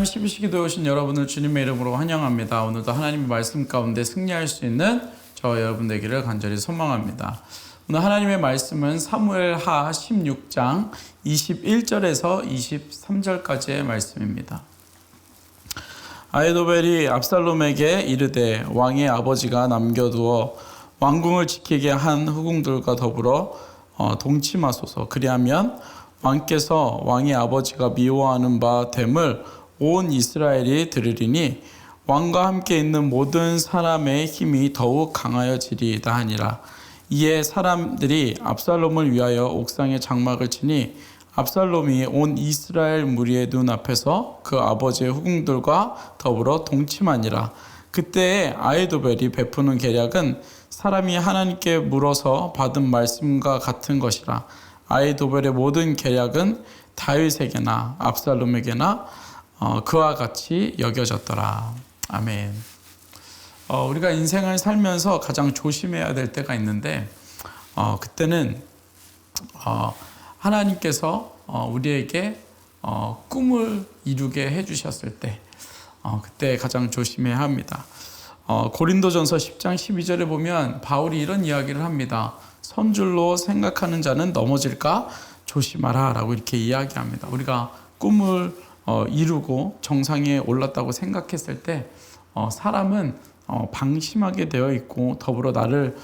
하나님 12시기도에 오신 여러분을 주님의 이름으로 환영합니다. 오늘도 하나님의 말씀 가운데 승리할 수 있는 저 여러분 되기를 간절히 소망합니다. 오늘 하나님의 말씀은 사무엘하 16장 21절에서 23절까지의 말씀입니다. 아히도벨이 압살롬에게 이르되 왕의 아버지가 남겨두어 왕궁을 지키게 한 후궁들과 더불어 동침하소서. 그리하면 왕께서 왕의 아버지가 미워하는 바 됨을 온 이스라엘이 들으리니 왕과 함께 있는 모든 사람의 힘이 더욱 강하여지리이다 하니라. 이에 사람들이 압살롬을 위하여 옥상에 장막을 치니 압살롬이 온 이스라엘 무리의 눈앞에서 그 아버지의 후궁들과 더불어 동침하니라. 그때에 아히도벨이 베푸는 계략은 사람이 하나님께 물어서 받은 말씀과 같은 것이라. 아히도벨의 모든 계략은 다윗에게나 압살롬에게나 그와 같이 여겨졌더라. 아멘. 우리가 인생을 살면서 가장 조심해야 될 때가 있는데 그때는 하나님께서 우리에게 꿈을 이루게 해주셨을 때 그때 가장 조심해야 합니다. 고린도전서 10장 12절에 보면 바울이 이런 이야기를 합니다. 선줄로 생각하는 자는 넘어질까 조심하라 라고 이렇게 이야기합니다. 우리가 꿈을 이루고 정상에 올랐다고 생각했을 때 사람은 방심하게 되어 있고 더불어 나를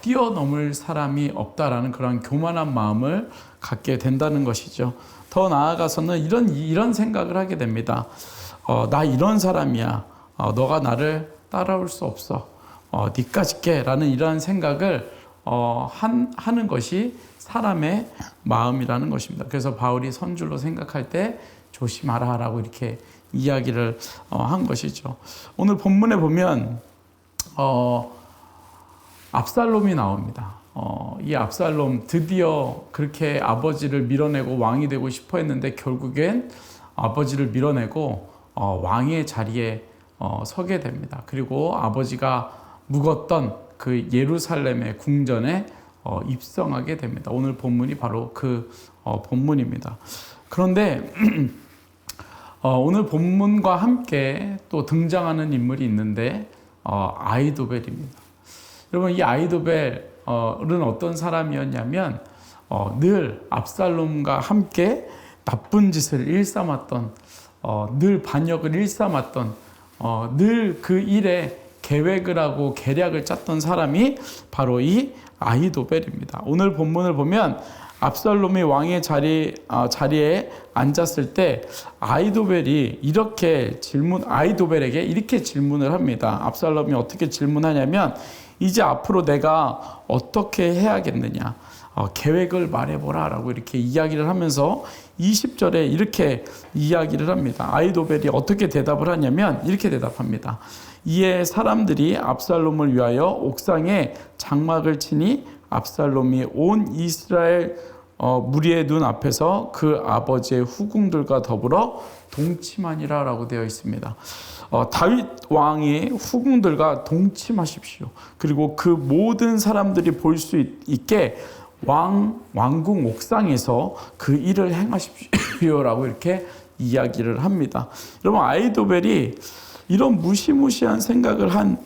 뛰어넘을 사람이 없다라는 그런 교만한 마음을 갖게 된다는 것이죠. 더 나아가서는 이런 생각을 하게 됩니다. 나 이런 사람이야. 너가 나를 따라올 수 없어. 니까짓 게 라는 이러한 생각을 하는 것이 사람의 마음이라는 것입니다. 그래서 바울이 선줄로 생각할 때 조심하라 라고 이렇게 이야기를 한 것이죠. 오늘 본문에 보면 압살롬이 나옵니다. 이 압살롬 드디어 그렇게 아버지를 밀어내고 왕이 되고 싶어 했는데 결국엔 아버지를 밀어내고 왕의 자리에 서게 됩니다. 그리고 아버지가 묵었던 그 예루살렘의 궁전에 입성하게 됩니다. 오늘 본문이 바로 그 본문입니다. 그런데 오늘 본문과 함께 또 등장하는 인물이 있는데 아히도벨입니다. 여러분, 이 아히도벨은 어떤 사람이었냐면 늘 압살롬과 함께 나쁜 짓을 일삼았던, 늘 반역을 일삼았던, 늘 그 일에 계획을 하고 계략을 짰던 사람이 바로 이 아히도벨입니다. 오늘 본문을 보면 압살롬이 왕의 자리에 앉았을 때 아히도벨에게 이렇게 질문을 합니다. 압살롬이 어떻게 질문하냐면 이제 앞으로 내가 어떻게 해야겠느냐, 계획을 말해보라 라고 이렇게 이야기를 하면서 20절에 이렇게 이야기를 합니다. 아히도벨이 어떻게 대답을 하냐면 이렇게 대답합니다. 이에 사람들이 압살롬을 위하여 옥상에 장막을 치니 압살롬이 온 이스라엘 무리의 눈 앞에서 그 아버지의 후궁들과 더불어 동침하니라 라고 되어 있습니다. 다윗 왕의 후궁들과 동침하십시오. 그리고 그 모든 사람들이 볼 수 있게 왕궁 옥상에서 그 일을 행하십시오 라고 이렇게 이야기를 합니다. 여러분, 아히도벨이 이런 무시무시한 생각을 한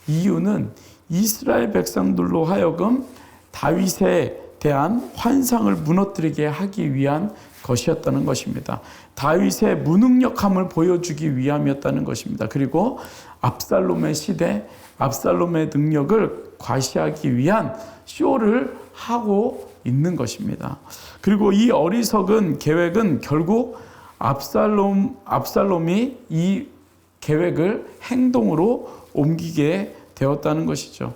이유는 이스라엘 백성들로 하여금 다윗에 대한 환상을 무너뜨리게 하기 위한 것이었다는 것입니다. 다윗의 무능력함을 보여주기 위함이었다는 것입니다. 그리고 압살롬의 시대, 압살롬의 능력을 과시하기 위한 쇼를 하고 있는 것입니다. 그리고 이 어리석은 계획은 결국 압살롬이 이 계획을 행동으로 옮기게 되었다는 것이죠.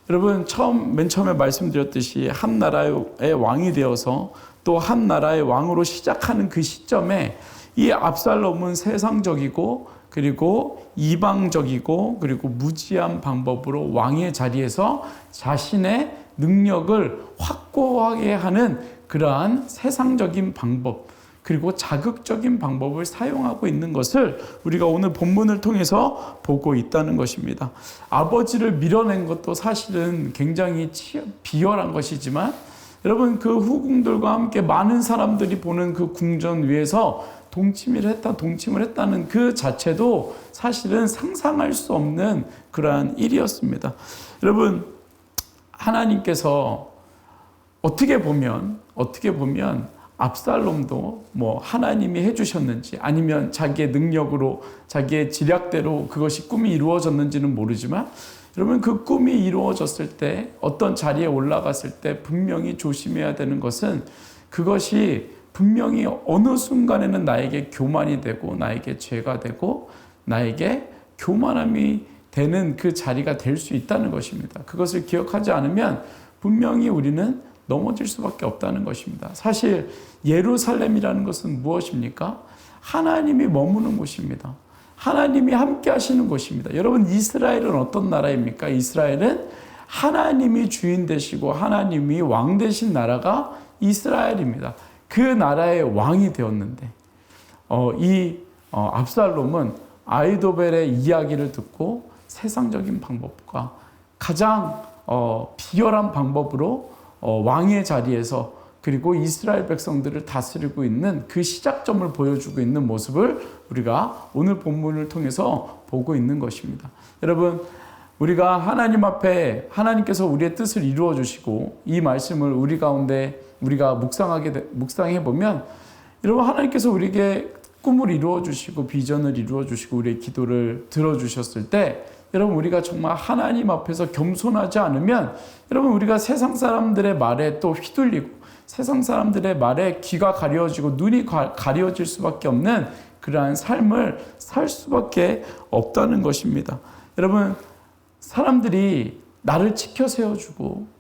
여러분, 맨 처음에 말씀드렸듯이 한 나라의 왕이 되어서 또 한 나라의 왕으로 시작하는 그 시점에 이 압살롬은 세상적이고 그리고 이방적이고 그리고 무지한 방법으로 왕의 자리에서 자신의 능력을 확고하게 하는 그러한 세상적인 방법 그리고 자극적인 방법을 사용하고 있는 것을 우리가 오늘 본문을 통해서 보고 있다는 것입니다. 아버지를 밀어낸 것도 사실은 굉장히 비열한 것이지만 여러분, 그 후궁들과 함께 많은 사람들이 보는 그 궁전 위에서 동침을 했다는 그 자체도 사실은 상상할 수 없는 그러한 일이었습니다. 여러분, 하나님께서 어떻게 보면 압살롬도 뭐 하나님이 해주셨는지 아니면 자기의 능력으로 자기의 지략대로 그것이 꿈이 이루어졌는지는 모르지만, 여러분, 그 꿈이 이루어졌을 때 어떤 자리에 올라갔을 때 분명히 조심해야 되는 것은, 그것이 분명히 어느 순간에는 나에게 교만이 되고 나에게 죄가 되고 나에게 교만함이 되는 그 자리가 될 수 있다는 것입니다. 그것을 기억하지 않으면 분명히 우리는 넘어질 수밖에 없다는 것입니다. 사실 예루살렘이라는 것은 무엇입니까? 하나님이 머무는 곳입니다. 하나님이 함께 하시는 곳입니다. 여러분, 이스라엘은 어떤 나라입니까? 이스라엘은 하나님이 주인 되시고 하나님이 왕 되신 나라가 이스라엘입니다. 그 나라의 왕이 되었는데 압살롬은 아히도벨의 이야기를 듣고 세상적인 방법과 가장 비열한 방법으로 왕의 자리에서, 그리고 이스라엘 백성들을 다스리고 있는 그 시작점을 보여주고 있는 모습을 우리가 오늘 본문을 통해서 보고 있는 것입니다. 여러분, 우리가 하나님 앞에 하나님께서 우리의 뜻을 이루어 주시고 이 말씀을 우리 가운데 우리가 묵상해 보면, 여러분, 하나님께서 우리에게 꿈을 이루어 주시고 비전을 이루어 주시고 우리의 기도를 들어 주셨을 때, 여러분, 우리가 정말 하나님 앞에서 겸손하지 않으면, 여러분, 우리가 세상 사람들의 말에 또 휘둘리고 세상 사람들의 말에 귀가 가려지고 눈이 가려질 수밖에 없는 그러한 삶을 살 수밖에 없다는 것입니다. 여러분, 사람들이 나를 치켜 세워주고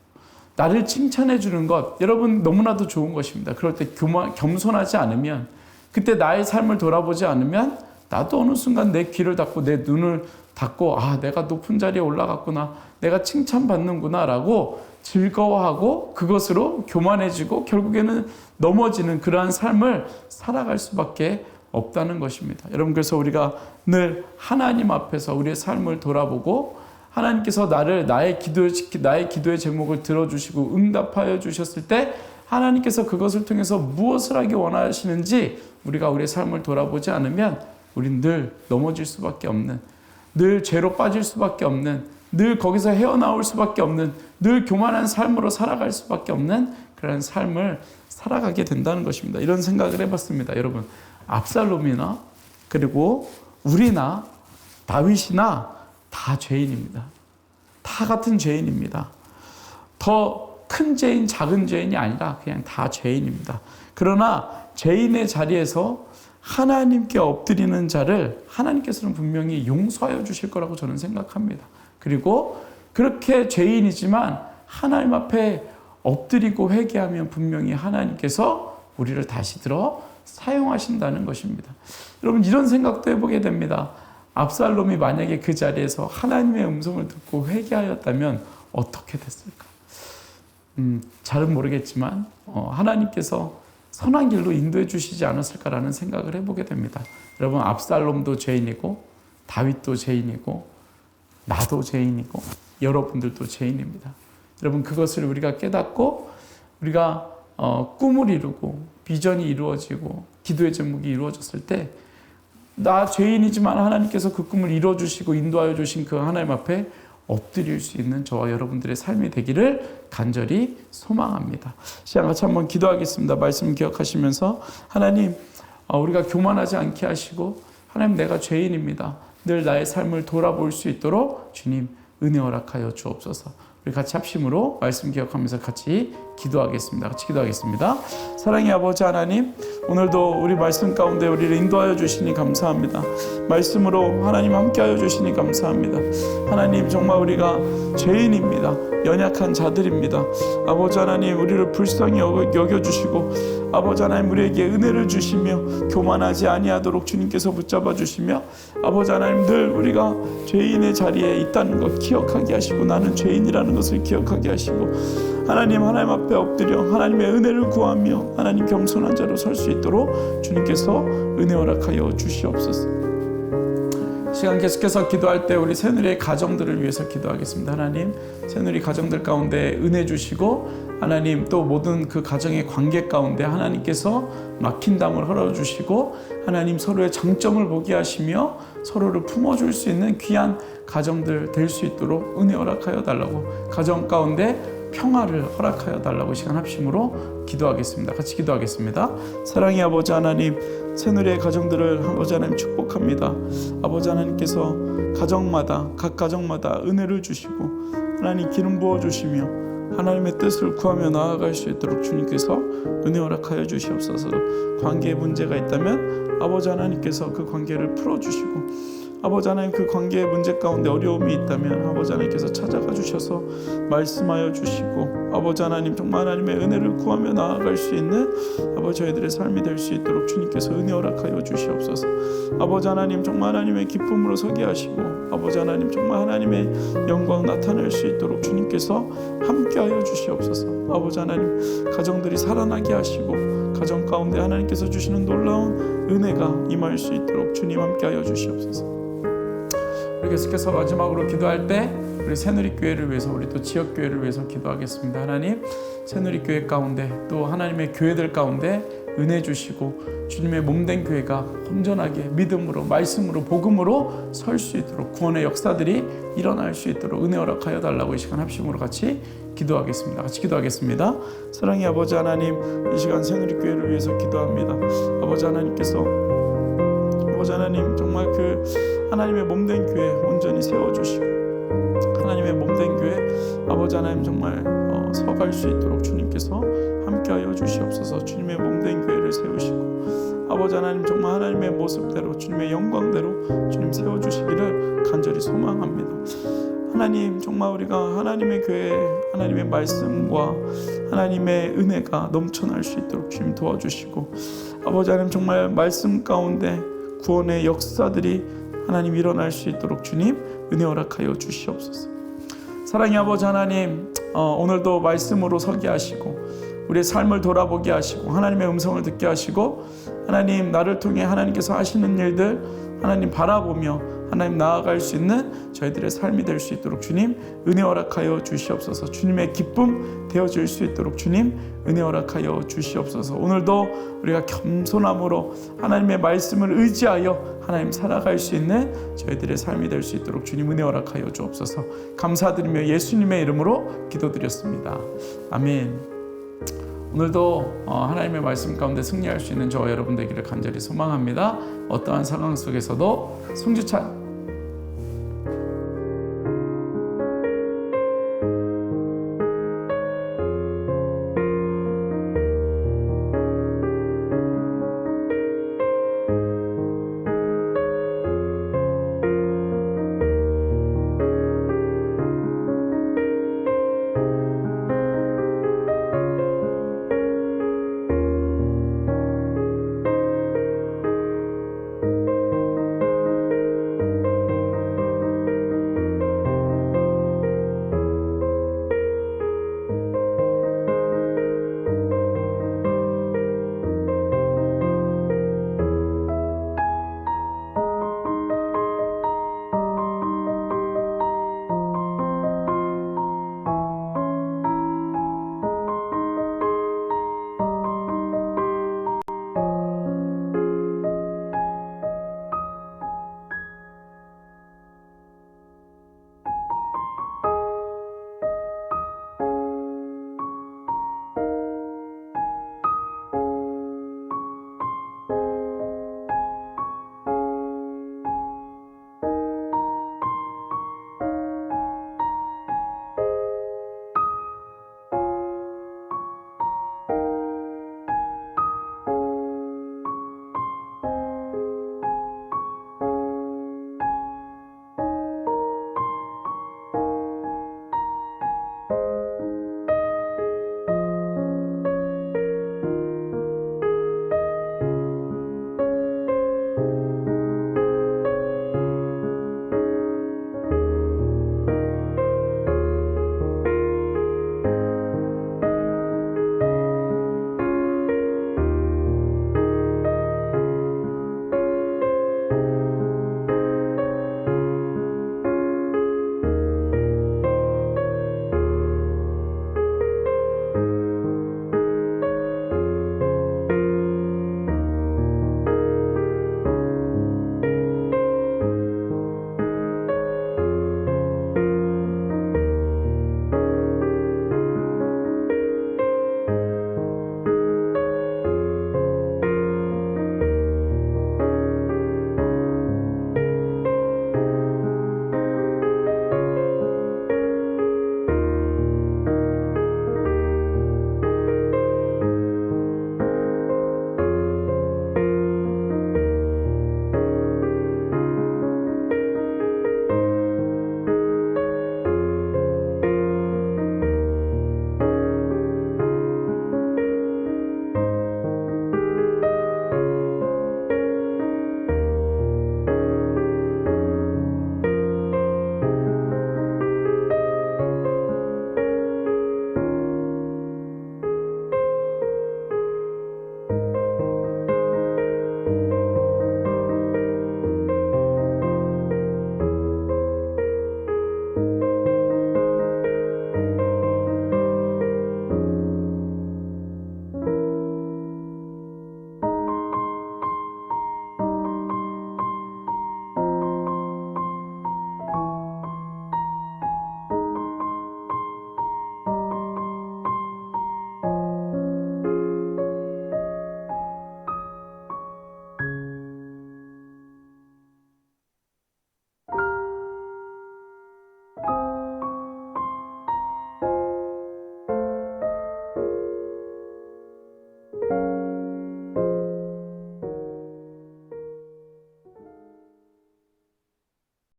나를 칭찬해 주는 것, 여러분, 너무나도 좋은 것입니다. 그럴 때 겸손하지 않으면, 그때 나의 삶을 돌아보지 않으면 나도 어느 순간 내 귀를 닫고 내 눈을 닫고, 내가 높은 자리에 올라갔구나, 내가 칭찬받는구나 라고 즐거워하고 그것으로 교만해지고 결국에는 넘어지는 그러한 삶을 살아갈 수밖에 없다는 것입니다. 여러분, 그래서 우리가 늘 하나님 앞에서 우리의 삶을 돌아보고, 하나님께서 나의 기도의 제목을 들어주시고 응답하여 주셨을 때, 하나님께서 그것을 통해서 무엇을 하기 원하시는지 우리가 우리의 삶을 돌아보지 않으면 우린 늘 넘어질 수밖에 없는, 늘 죄로 빠질 수밖에 없는, 늘 거기서 헤어나올 수밖에 없는, 늘 교만한 삶으로 살아갈 수밖에 없는 그런 삶을 살아가게 된다는 것입니다. 이런 생각을 해봤습니다. 여러분, 압살롬이나 그리고 우리나 다윗이나 다 죄인입니다. 다 같은 죄인입니다. 더 큰 죄인, 작은 죄인이 아니라 그냥 다 죄인입니다. 그러나 죄인의 자리에서 하나님께 엎드리는 자를 하나님께서는 분명히 용서하여 주실 거라고 저는 생각합니다. 그리고 그렇게 죄인이지만 하나님 앞에 엎드리고 회개하면 분명히 하나님께서 우리를 다시 들어 사용하신다는 것입니다. 여러분, 이런 생각도 해보게 됩니다. 압살롬이 만약에 그 자리에서 하나님의 음성을 듣고 회개하였다면 어떻게 됐을까? 잘은 모르겠지만 하나님께서 선한 길로 인도해 주시지 않았을까라는 생각을 해보게 됩니다. 여러분, 압살롬도 죄인이고 다윗도 죄인이고 나도 죄인이고 여러분들도 죄인입니다. 여러분, 그것을 우리가 깨닫고 우리가 꿈을 이루고 비전이 이루어지고 기도의 제목이 이루어졌을 때, 나 죄인이지만 하나님께서 그 꿈을 이루어주시고 인도하여 주신 그 하나님 앞에 엎드릴 수 있는 저와 여러분들의 삶이 되기를 간절히 소망합니다. 시간 같이 한번 기도하겠습니다. 말씀 기억하시면서, 하나님, 우리가 교만하지 않게 하시고, 하나님, 내가 죄인입니다. 늘 나의 삶을 돌아볼 수 있도록 주님 은혜 허락하여 주옵소서. 우리 같이 합심으로 말씀 기억하면서 같이 기도하겠습니다. 같이 기도하겠습니다. 사랑의 아버지 하나님, 오늘도 우리 말씀 가운데 우리를 인도하여 주시니 감사합니다. 말씀으로 하나님 함께하여 주시니 감사합니다. 하나님, 정말 우리가 죄인입니다. 연약한 자들입니다. 아버지 하나님, 우리를 불쌍히 여겨주시고 아버지 하나님, 우리에게 은혜를 주시며 교만하지 아니하도록 주님께서 붙잡아 주시며, 아버지 하나님, 늘 우리가 죄인의 자리에 있다는 것 기억하게 하시고, 나는 죄인이라는 것을 기억하게 하시고, 하나님 앞에 엎드려 하나님의 은혜를 구하며 하나님 겸손한 자로 설 수 있도록 주님께서 은혜 허락하여 주시옵소서. 시간 계속해서 기도할 때 우리 새누리의 가정들을 위해서 기도하겠습니다. 하나님, 새누리 가정들 가운데 은혜 주시고 하나님 또 모든 그 가정의 관계 가운데 하나님께서 막힌 담을 헐어주시고 하나님 서로의 장점을 보게 하시며 서로를 품어줄 수 있는 귀한 가정들 될 수 있도록 은혜 허락하여 달라고, 가정 가운데 평화를 허락하여 달라고 시간 합심으로 기도하겠습니다. 같이 기도하겠습니다. 사랑의 아버지 하나님, 새누리의 가정들을 아버지 하나님 축복합니다. 아버지 하나님께서 가정마다 각 가정마다 은혜를 주시고 하나님 기름 부어주시며 하나님의 뜻을 구하며 나아갈 수 있도록 주님께서 은혜 허락하여 주시옵소서. 관계에 문제가 있다면 아버지 하나님께서 그 관계를 풀어주시고 아버지 하나님 그 관계의 문제 가운데 어려움이 있다면 아버지 하나님께서 찾아가 주셔서 말씀하여 주시고 아버지 하나님 정말 하나님의 은혜를 구하며 나아갈 수 있는 아버지 저희들의 삶이 될 수 있도록 주님께서 은혜 허락하여 주시옵소서. 아버지 하나님 정말 하나님의 기쁨으로 서게 하시고 아버지 하나님 정말 하나님의 영광 나타낼 수 있도록 주님께서 함께하여 주시옵소서. 아버지 하나님 가정들이 살아나게 하시고 가정 가운데 하나님께서 주시는 놀라운 은혜가 임할 수 있도록 주님 함께하여 주시옵소서. 우리 계속해서 마지막으로 기도할 때 우리 새누리교회를 위해서 우리 또 지역교회를 위해서 기도하겠습니다. 하나님, 새누리교회 가운데 또 하나님의 교회들 가운데 은혜 주시고 주님의 몸된 교회가 온전하게 믿음으로 말씀으로 복음으로 설 수 있도록 구원의 역사들이 일어날 수 있도록 은혜 허락하여 달라고 이 시간 합심으로 같이 기도하겠습니다. 같이 기도하겠습니다. 사랑의 아버지 하나님, 이 시간 새누리교회를 위해서 기도합니다. 아버지 하나님께서 아버지 하나님 정말 그 하나님의 몸된 교회 온전히 세워주시고 하나님의 몸된 교회 아버지 하나님 정말 서갈 수 있도록 주님께서 함께하여 주시옵소서. 주님의 몸된 교회를 세우시고 아버지 하나님 정말 하나님의 모습대로 주님의 영광대로 주님 세워주시기를 간절히 소망합니다. 하나님 정말 우리가 하나님의 교회 하나님의 말씀과 하나님의 은혜가 넘쳐날 수 있도록 주님 도와주시고 아버지 하나님 정말 말씀 가운데 구원의 역사들이 하나님 일어날 수 있도록 주님 은혜 허락하여 주시옵소서. 사랑의 아버지 하나님, 오늘도 말씀으로 서게 하시고 우리의 삶을 돌아보게 하시고 하나님의 음성을 듣게 하시고 하나님 나를 통해 하나님께서 하시는 일들 하나님 바라보며 하나님 나아갈 수 있는 저희들의 삶이 될 수 있도록 주님 은혜 허락하여 주시옵소서. 주님의 기쁨 되어질 수 있도록 주님 은혜 허락하여 주시옵소서. 오늘도 우리가 겸손함으로 하나님의 말씀을 의지하여 하나님 살아갈 수 있는 저희들의 삶이 될 수 있도록 주님 은혜 허락하여 주옵소서. 감사드리며 예수님의 이름으로 기도드렸습니다. 아멘. 오늘도 하나님의 말씀 가운데 승리할 수 있는 저와 여러분 되기를 간절히 소망합니다. 어떠한 상황 속에서도 승주찬